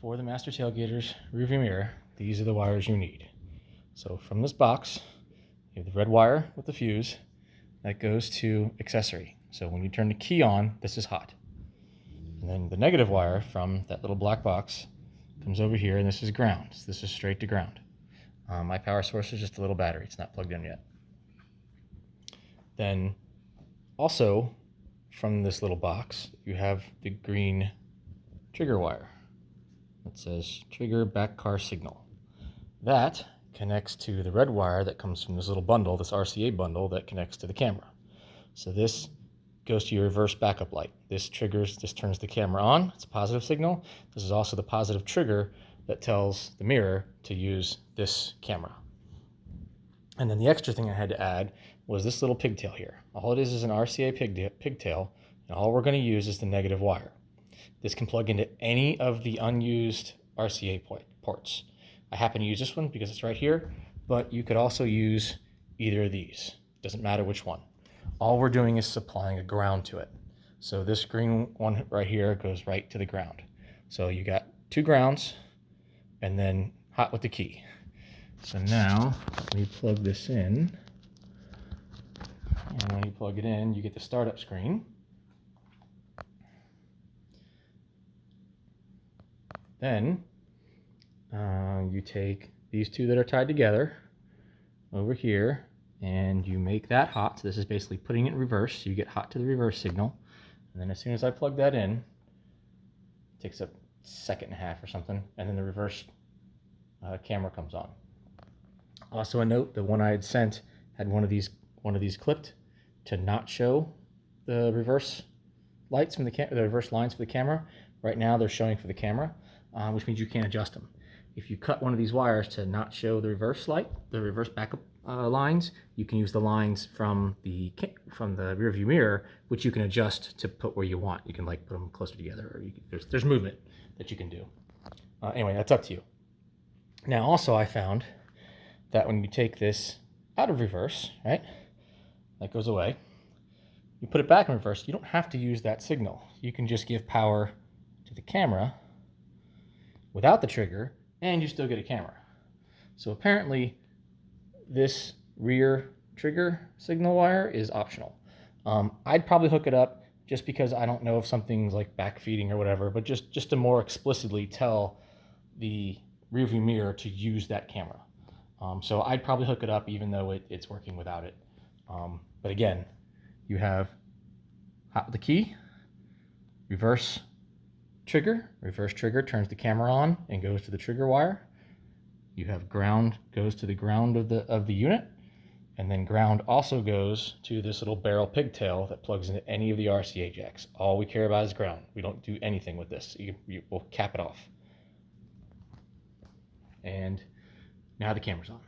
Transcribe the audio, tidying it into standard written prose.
for the Master Tailgaters rearview mirror, these are the wires you need. So from this box, you have the red wire with the fuse that goes to accessory. So when you turn the key on, this is hot. And then the negative wire from that little black box comes over here, and this is ground. So this is straight to ground. My power source is just a little battery. It's not plugged in yet. Then also from this little box, you have the green trigger wire that says trigger back car signal. That connects to the red wire that comes from this little bundle, this RCA bundle that connects to the camera. So this goes to your reverse backup light. This turns the camera on. It's a positive signal. This is also the positive trigger that tells the mirror to use this camera. And then the extra thing I had to add was this little pigtail here. All it is an RCA pigtail, and all we're going to use is the negative wire. This can plug into any of the unused RCA ports. I happen to use this one because it's right here, but you could also use either of these. Doesn't matter which one. All we're doing is supplying a ground to it. So this green one right here goes right to the ground. So you got two grounds and then hot with the key. So now we plug this in, and when you plug it in, you get the startup screen. Then you take these two that are tied together over here and you make that hot. So this is basically putting it in reverse. So you get hot to the reverse signal. And then as soon as I plug that in, it takes a second and a half or something, and then the reverse camera comes on. Also a note, the one I had sent had one of these clipped to not show the reverse lights from the reverse lines for the camera. Right now they're showing for the camera, which means you can't adjust them. If you cut one of these wires to not show the reverse light, the reverse backup lines, you can use the lines from the rear view mirror, which you can adjust to put where you want. You can like put them closer together, or there's movement that you can do. Anyway, that's up to you. Now also I found that when you take this out of reverse, right, that goes away, you put it back in reverse, you don't have to use that signal. You can just give power to the camera without the trigger, and you still get a camera. So apparently this rear trigger signal wire is optional. I'd probably hook it up just because I don't know if something's like backfeeding or whatever, but just to more explicitly tell the rearview mirror to use that camera. So I'd probably hook it up even though it's working without it. But again, you have hot with the key, reverse trigger turns the camera on and goes to the trigger wire. You have ground goes to the ground of the unit, and then ground also goes to this little barrel pigtail that plugs into any of the RCA jacks. All we care about is ground. We don't do anything with this. We'll cap it off. And now the camera's on.